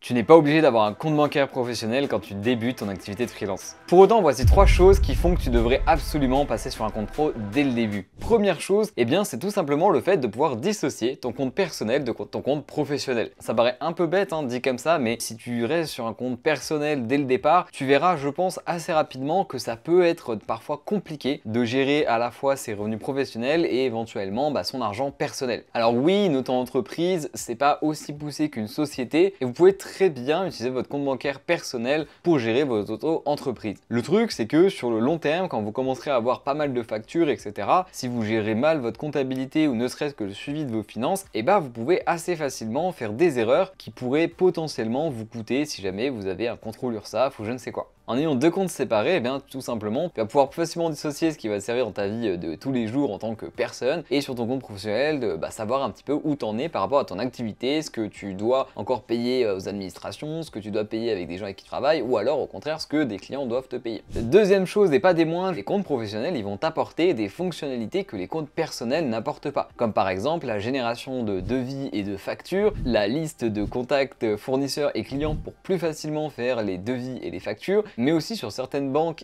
Tu n'es pas obligé d'avoir un compte bancaire professionnel quand tu débutes ton activité de freelance. Pour autant, voici 3 choses qui font que tu devrais absolument passer sur un compte pro dès le début. Première chose, eh bien c'est tout simplement le fait de pouvoir dissocier ton compte personnel de ton compte professionnel. Ça paraît un peu bête dit comme ça, mais si tu restes sur un compte personnel dès le départ, tu verras, je pense, assez rapidement que ça peut être parfois compliqué de gérer à la fois ses revenus professionnels et éventuellement son argent personnel. Alors oui, une auto-entreprise, c'est pas aussi poussé qu'une société et vous pouvez très bien utiliser votre compte bancaire personnel pour gérer votre auto-entreprise. Le truc, c'est que sur le long terme, quand vous commencerez à avoir pas mal de factures, etc., si vous gérez mal votre comptabilité ou ne serait-ce que le suivi de vos finances, vous pouvez assez facilement faire des erreurs qui pourraient potentiellement vous coûter si jamais vous avez un contrôle URSSAF ou je ne sais quoi. En ayant 2 comptes séparés, tout simplement, tu vas pouvoir plus facilement dissocier ce qui va te servir dans ta vie de tous les jours en tant que personne et sur ton compte professionnel de savoir un petit peu où t'en es par rapport à ton activité, ce que tu dois encore payer aux administrations, ce que tu dois payer avec des gens avec qui tu travailles ou alors au contraire ce que des clients doivent te payer. Deuxième chose et pas des moindres, les comptes professionnels ils vont t'apporter des fonctionnalités que les comptes personnels n'apportent pas. Comme par exemple la génération de devis et de factures, la liste de contacts fournisseurs et clients pour plus facilement faire les devis et les factures, mais aussi sur certaines banques,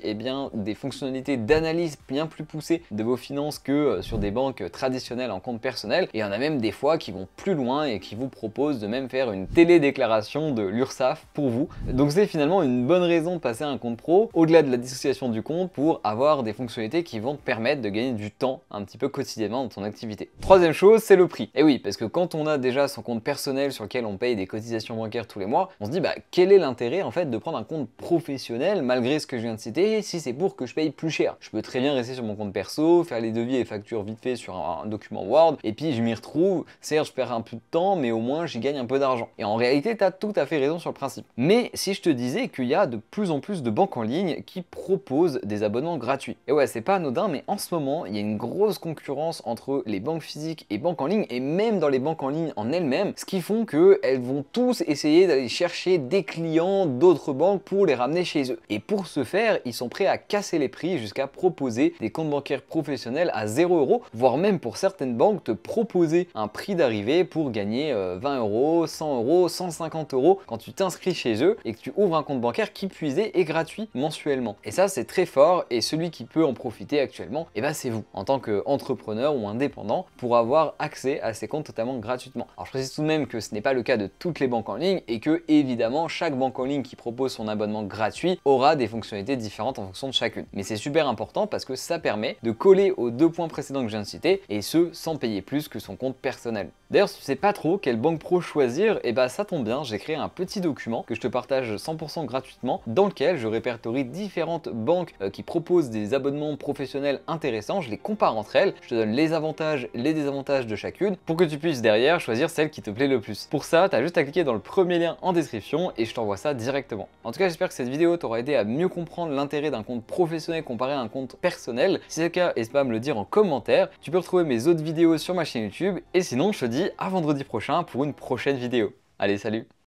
des fonctionnalités d'analyse bien plus poussées de vos finances que sur des banques traditionnelles en compte personnel. Et il y en a même des fois qui vont plus loin et qui vous proposent de même faire une télédéclaration de l'URSSAF pour vous. Donc c'est finalement une bonne raison de passer à un compte pro, au-delà de la dissociation du compte, pour avoir des fonctionnalités qui vont te permettre de gagner du temps un petit peu quotidiennement dans ton activité. Troisième chose, c'est le prix. Et oui, parce que quand on a déjà son compte personnel sur lequel on paye des cotisations bancaires tous les mois, on se dit quel est l'intérêt en fait de prendre un compte professionnel malgré ce que je viens de citer si c'est pour que je paye plus cher. Je peux très bien rester sur mon compte perso, faire les devis et factures vite fait sur un document Word et puis je m'y retrouve. Certes, je perds un peu de temps, mais au moins j'y gagne un peu d'argent. Et en réalité, tu as tout à fait raison sur le principe. Mais si je te disais qu'il y a de plus en plus de banques en ligne qui proposent des abonnements gratuits. Et ouais, c'est pas anodin, mais en ce moment, il y a une grosse concurrence entre les banques physiques et banques en ligne et même dans les banques en ligne en elles-mêmes, ce qui font qu'elles vont tous essayer d'aller chercher des clients d'autres banques pour les ramener chez eux. Et pour ce faire, ils sont prêts à casser les prix jusqu'à proposer des comptes bancaires professionnels à 0 €, voire même pour certaines banques te proposer un prix d'arrivée pour gagner 20 €, 100 €, 150 € quand tu t'inscris chez eux et que tu ouvres un compte bancaire qui puisé est gratuit mensuellement. Et ça c'est très fort et celui qui peut en profiter actuellement, c'est vous en tant qu'entrepreneur ou indépendant pour avoir accès à ces comptes totalement gratuitement. Alors je précise tout de même que ce n'est pas le cas de toutes les banques en ligne et que évidemment chaque banque en ligne qui propose son abonnement gratuit aura des fonctionnalités différentes en fonction de chacune. Mais c'est super important parce que ça permet de coller aux 2 points précédents que je viens de citer et ce sans payer plus que son compte personnel. D'ailleurs, si tu sais pas trop quelle banque pro choisir, ça tombe bien, j'ai créé un petit document que je te partage 100% gratuitement dans lequel je répertorie différentes banques qui proposent des abonnements professionnels intéressants, je les compare entre elles, je te donne les avantages, les désavantages de chacune pour que tu puisses derrière choisir celle qui te plaît le plus. Pour ça, tu as juste à cliquer dans le premier lien en description et je t'envoie ça directement. En tout cas, j'espère que cette vidéo t'aura aidé à mieux comprendre l'intérêt d'un compte professionnel comparé à un compte personnel. Si c'est le cas, n'hésite pas à me le dire en commentaire. Tu peux retrouver mes autres vidéos sur ma chaîne YouTube et sinon, je te dis à vendredi prochain pour une prochaine vidéo. Allez, salut!